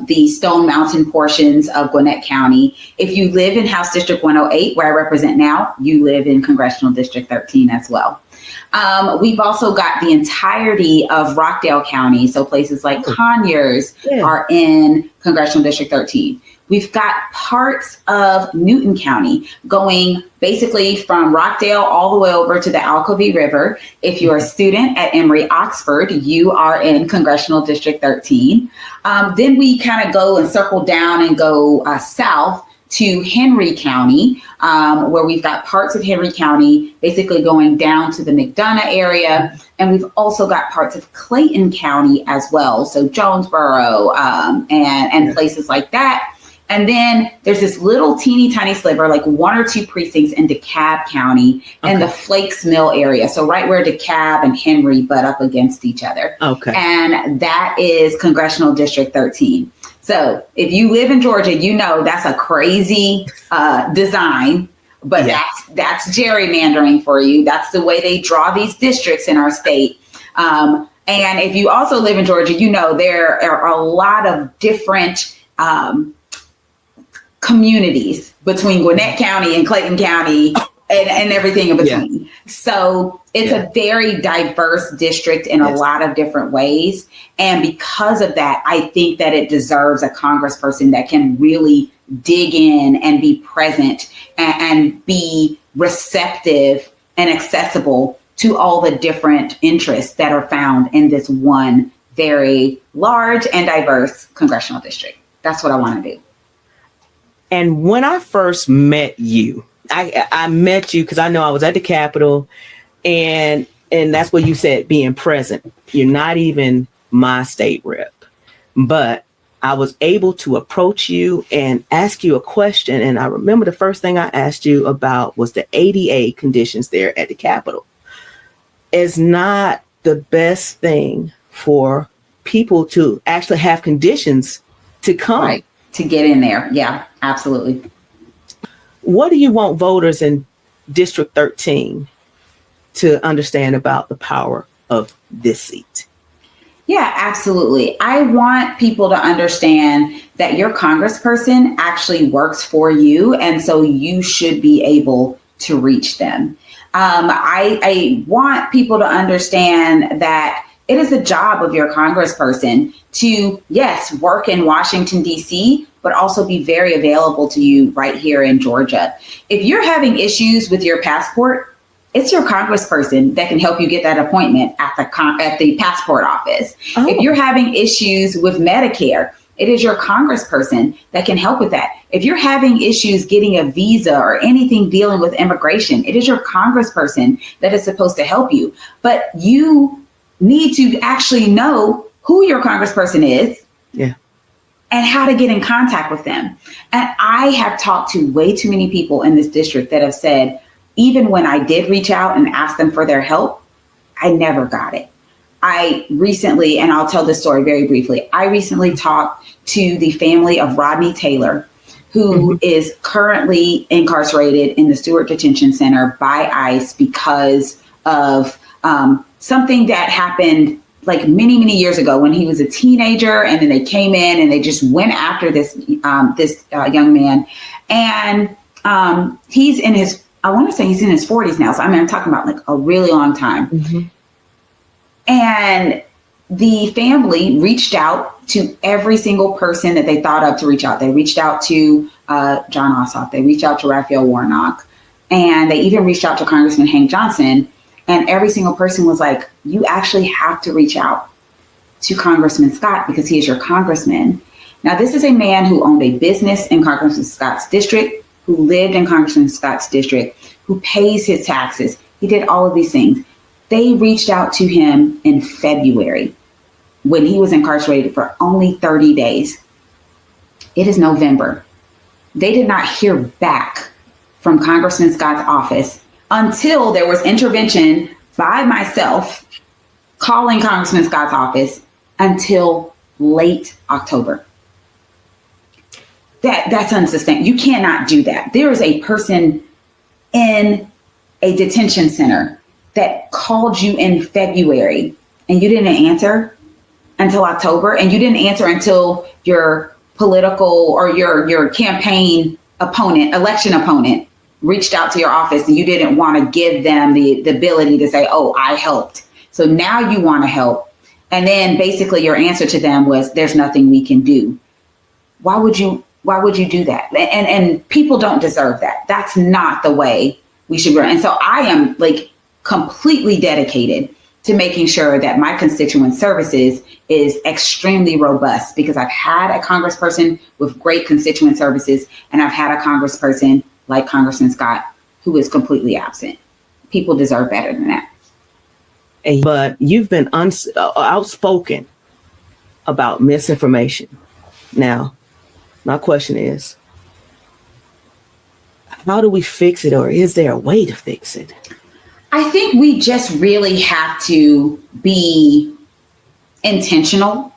the Stone Mountain portions of Gwinnett County. If you live in House District 108, where I represent now, you live in Congressional District 13 as well. We've also got the entirety of Rockdale County. So places like Conyers are in Congressional District 13. We've got parts of Newton County going basically from Rockdale all the way over to the Alcovy River. If you're a student at Emory-Oxford, you are in Congressional District 13. Then we kind of go and circle down and go south to Henry County, where we've got parts of Henry County basically going down to the McDonough area. And we've also got parts of Clayton County as well. So Jonesboro and places like that. And then there's this little teeny tiny sliver, like 1 or 2 precincts in DeKalb County and the Flakes Mill area. So right where DeKalb and Henry butt up against each other. Okay. And that is Congressional District 13. So if you live in Georgia, you know that's a crazy design, but that's gerrymandering for you. That's the way they draw these districts in our state. And if you also live in Georgia, you know there are a lot of different communities between Gwinnett County and Clayton County and everything in between. Yeah. So it's a very diverse district in a lot of different ways. And because of that, I think that it deserves a congressperson that can really dig in and be present and be receptive and accessible to all the different interests that are found in this one very large and diverse congressional district. That's what I want to do. And when I first met you, I met you because I know I was at the Capitol, and that's what you said, being present. You're not even my state rep, but I was able to approach you and ask you a question. And I remember the first thing I asked you about was the ADA conditions there at the Capitol. It's not the best thing for people to actually have conditions to come. Right. To get in there. Yeah, absolutely. What do you want voters in District 13 to understand about the power of this seat? Yeah, absolutely. I want people to understand that your congressperson actually works for you, and so you should be able to reach them. I want people to understand that it is the job of your congressperson to, yes, work in Washington, D.C., but also be very available to you right here in Georgia. If you're having issues with your passport, it's your congressperson that can help you get that appointment at the passport office. Oh. If you're having issues with Medicare, it is your congressperson that can help with that. If you're having issues getting a visa or anything dealing with immigration, it is your congressperson that is supposed to help you. But you need to actually know who your congressperson is and how to get in contact with them. And I have talked to way too many people in this district that have said, even when I did reach out and ask them for their help, I never got it. I recently, and I'll tell this story very briefly, I recently talked to the family of Rodney Taylor, who is currently incarcerated in the Stewart Detention Center by ICE because of something that happened like many, many years ago when he was a teenager, and then they came in and they just went after this young man. And he's in his, I want to say he's in his 40s now. So I'm talking about like a really long time. Mm-hmm. And the family reached out to every single person that they thought of to reach out. They reached out to John Ossoff. They reached out to Raphael Warnock. And they even reached out to Congressman Hank Johnson. And every single person was like, you actually have to reach out to Congressman Scott because he is your congressman. Now, this is a man who owned a business in Congressman Scott's district, who lived in Congressman Scott's district, who pays his taxes. He did all of these things. They reached out to him in February when he was incarcerated for only 30 days. It is November. They did not hear back from Congressman Scott's office until there was intervention by myself calling Congressman Scott's office until late October. That's unsustainable. You cannot do that. There is a person in a detention center that called you in February and you didn't answer until October, and you didn't answer until your political or your campaign opponent, election opponent, reached out to your office and you didn't want to give them the ability to say, oh, I helped. So now you want to help. And then basically your answer to them was, there's nothing we can do. Why would you do that? And people don't deserve that. That's not the way we should run. And so I am like completely dedicated to making sure that my constituent services is extremely robust, because I've had a congressperson with great constituent services, and I've had a congressperson like Congressman Scott who is completely absent. People deserve better than that. But you've been outspoken about misinformation. Now, my question is, how do we fix it, or is there a way to fix it? I think we just really have to be intentional.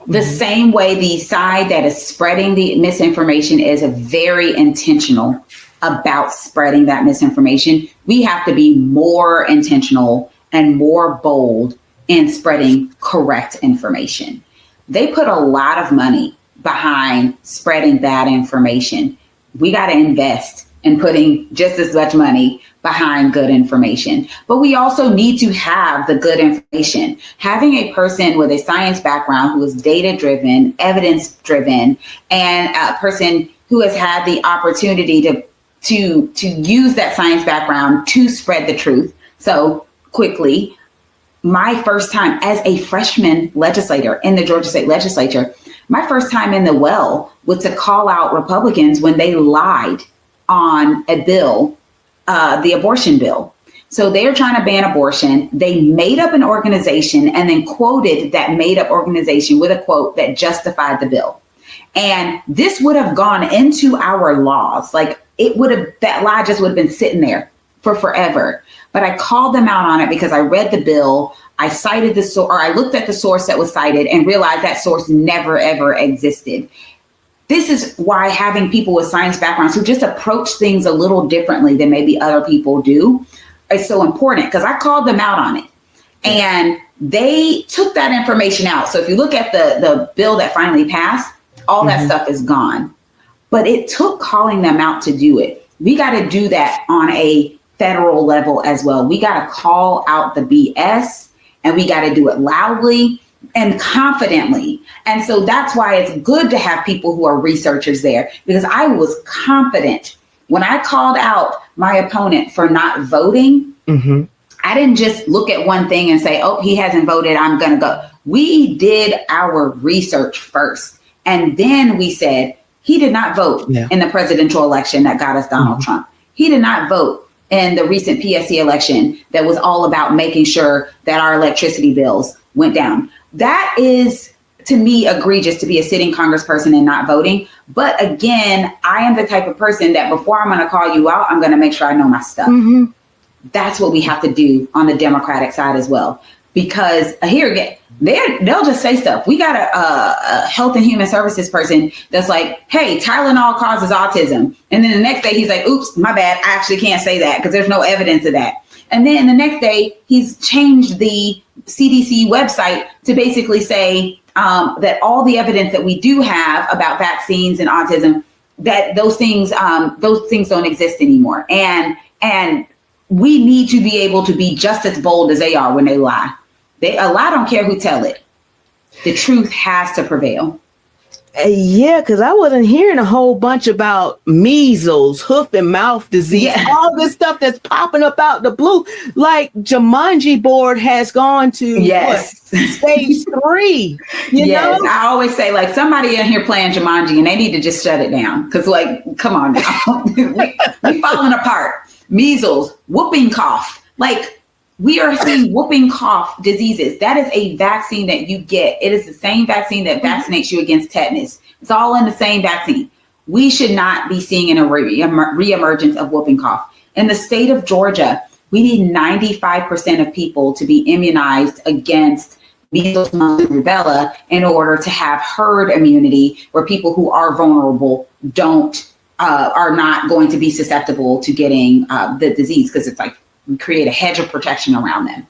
The same way the side that is spreading the misinformation is very intentional about spreading that misinformation. We have to be more intentional and more bold in spreading correct information. They put a lot of money behind spreading that information. We got to invest in putting just as much money behind good information. But we also need to have the good information. Having a person with a science background who is data-driven, evidence-driven, and a person who has had the opportunity to use that science background to spread the truth. So quickly, my first time as a freshman legislator in the Georgia State Legislature, my first time in the well was to call out Republicans when they lied on a bill, the abortion bill. So they're trying to ban abortion. They made up an organization and then quoted that made up organization with a quote that justified the bill. And this would have gone into our laws. Like that lie just would have been sitting there for forever. But I called them out on it because I read the bill. I cited the source, or I looked at the source that was cited and realized that source never, ever existed. This is why having people with science backgrounds who just approach things a little differently than maybe other people do is so important, because I called them out on it and they took that information out. So if you look at the bill that finally passed, all that stuff is gone. But it took calling them out to do it. We got to do that on a federal level as well. We got to call out the BS, and we got to do it loudly and confidently. And so that's why it's good to have people who are researchers there, because I was confident when I called out my opponent for not voting. I didn't just look at one thing and say, oh, he hasn't voted, I'm going to go. We did our research first. And then we said, he did not vote in the presidential election that got us Donald Trump. He did not vote in the recent PSC election that was all about making sure that our electricity bills went down. That is, to me, egregious to be a sitting congressperson and not voting. But again, I am the type of person that before I'm going to call you out, I'm going to make sure I know my stuff. That's what we have to do on the Democratic side as well. Because here again, they'll just say stuff. We got a health and human services person that's like, hey, Tylenol causes autism. And then the next day he's like, oops, my bad. I actually can't say that because there's no evidence of that. And then the next day he's changed the CDC website to basically say that all the evidence that we do have about vaccines and autism, that those things don't exist anymore. And we need to be able to be just as bold as they are when they lie. A lie don't care who tell it. The truth has to prevail. Yeah, because I wasn't hearing a whole bunch about measles, hoof and mouth disease, all this stuff that's popping up out the blue. Like Jumanji board has gone to stage 3. You know? I always say, like, somebody in here playing Jumanji and they need to just shut it down. Because, like, come on now. we falling apart. Measles, whooping cough, Like, we are seeing whooping cough diseases. That is a vaccine that you get. It is the same vaccine that vaccinates you against tetanus. It's all in the same vaccine. We should not be seeing a reemergence of whooping cough. In the state of Georgia, we need 95% of people to be immunized against measles, mumps, and rubella in order to have herd immunity, where people who are vulnerable are not going to be susceptible to getting the disease, because it's like we create a hedge of protection around them.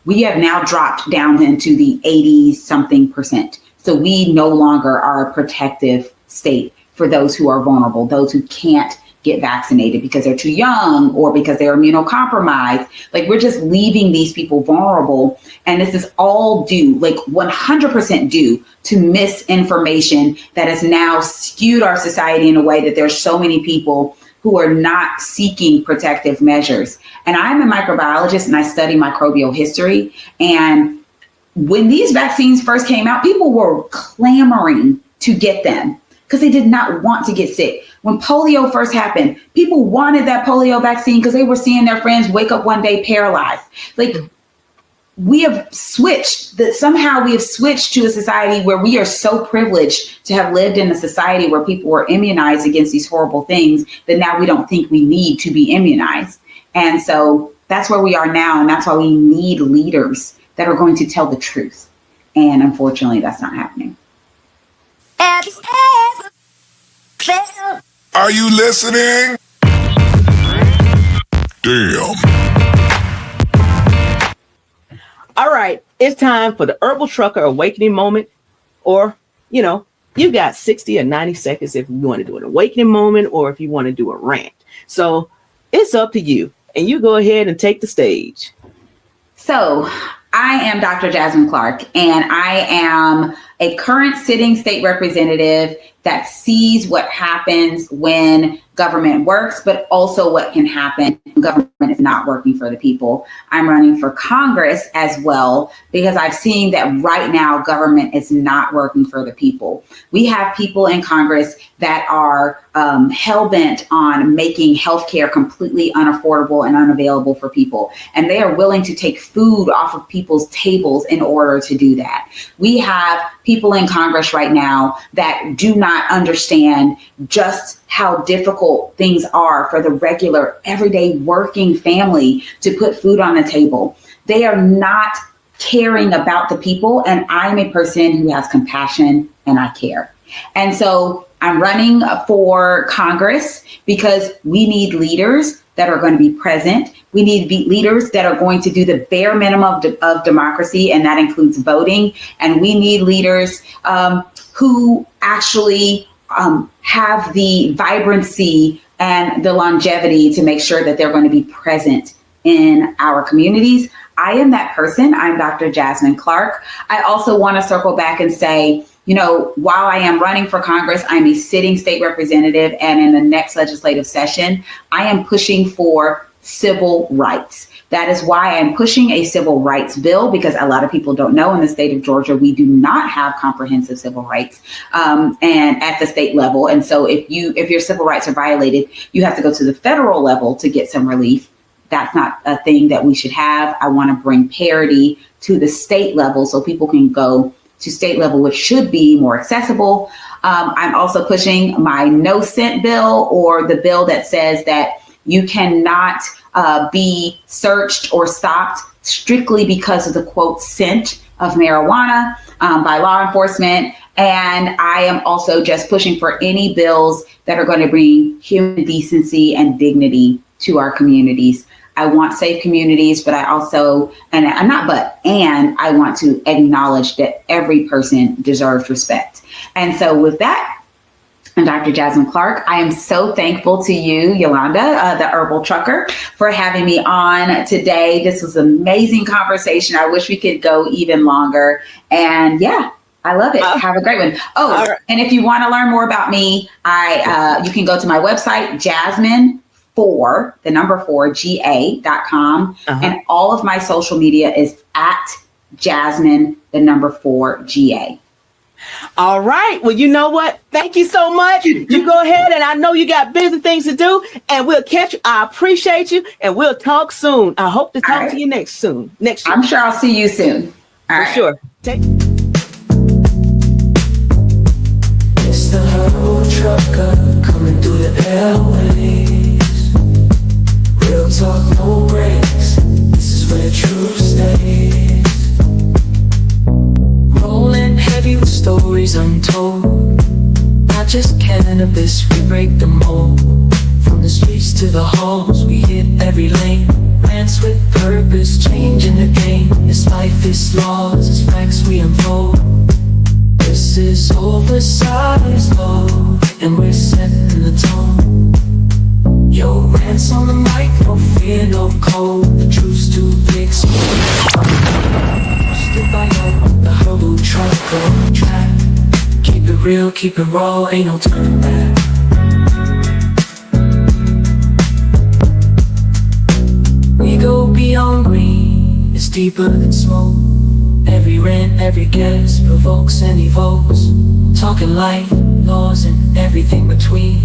We have now dropped down into the 80-something%. So we no longer are a protective state for those who are vulnerable, those who can't get vaccinated because they're too young or because they're immunocompromised. Like, we're just leaving these people vulnerable. And this is all due, like 100% due to misinformation that has now skewed our society in a way that there's so many people who are not seeking protective measures. And I'm a microbiologist and I study microbial history. And when these vaccines first came out, people were clamoring to get them because they did not want to get sick. When polio first happened, people wanted that polio vaccine because they were seeing their friends wake up one day paralyzed. Like, we have switched somehow we have switched to a society where we are so privileged to have lived in a society where people were immunized against these horrible things that now we don't think we need to be immunized. And so that's where we are now. And that's why we need leaders that are going to tell the truth. And unfortunately, that's not happening. Are you listening? Damn. All right, it's time for the Herbal Trucker Awakening Moment. Or, you got 60 or 90 seconds if you want to do an awakening moment or if you want to do a rant. So it's up to you. And you go ahead and take the stage. So I am Dr. Jasmine Clark, and I am a current sitting state representative that sees what happens when government works, but also what can happen when government is not working for the people. I'm running for Congress as well, because I've seen that right now government is not working for the people. We have people in Congress that are hell-bent on making healthcare completely unaffordable and unavailable for people. And they are willing to take food off of people's tables in order to do that. We have people in Congress right now that do not understand just how difficult things are for the regular, everyday working family to put food on the table. They are not caring about the people. And I'm a person who has compassion and I care. And so I'm running for Congress because we need leaders that are going to be present. We need leaders that are going to do the bare minimum of democracy, and that includes voting. And we need leaders who actually have the vibrancy and the longevity to make sure that they're going to be present in our communities. I am that person. I'm Dr. Jasmine Clark. I also want to circle back and say, while I am running for Congress, I'm a sitting state representative, and in the next legislative session, I am pushing for civil rights. That is why I'm pushing a civil rights bill, because a lot of people don't know in the state of Georgia, we do not have comprehensive civil rights and at the state level. And so if your civil rights are violated, you have to go to the federal level to get some relief. That's not a thing that we should have. I want to bring parity to the state level so people can go to state level, which should be more accessible. I'm also pushing my no scent bill, or the bill that says that you cannot be searched or stopped strictly because of the quote scent of marijuana by law enforcement. And I am also just pushing for any bills that are going to bring human decency and dignity to our communities. I want safe communities, but I also, and I want to acknowledge that every person deserves respect. And so with that, I'm Dr. Jasmine Clark. I am so thankful to you, Yolanda, the Herbal Trucker, for having me on today. This was an amazing conversation. I wish we could go even longer. And yeah, I love it. Have a great one. Oh, right. And if you want to learn more about me, you can go to my website, Jasmine4ga.com. And all of my social media is at Jasmine4ga. All right. Well, you know what? Thank you so much. You go ahead, and I know you got busy things to do, and we'll catch you. I appreciate you, and we'll talk soon. I hope to talk to you next year. I'm sure I'll see you soon. For sure. It's the Herald Trucker coming through the airways. Real talk, no breaks. This is where truth stays. Rolling heavy with stories untold. Not just cannabis, we break the mold. From the streets to the halls, we hit every lane. Rants with purpose, changing the game. It's life, it's laws, it's facts we unfold. This is oversized love, and we're setting the tone. Yo, rants on the mic, no fear, no code. The truth's too big, so stood by the Herald Trucker track. Keep it real, keep it raw, ain't no turning back. We go beyond green, it's deeper than smoke. Every rant, every guest provokes and evokes. Talking life, laws, and everything between.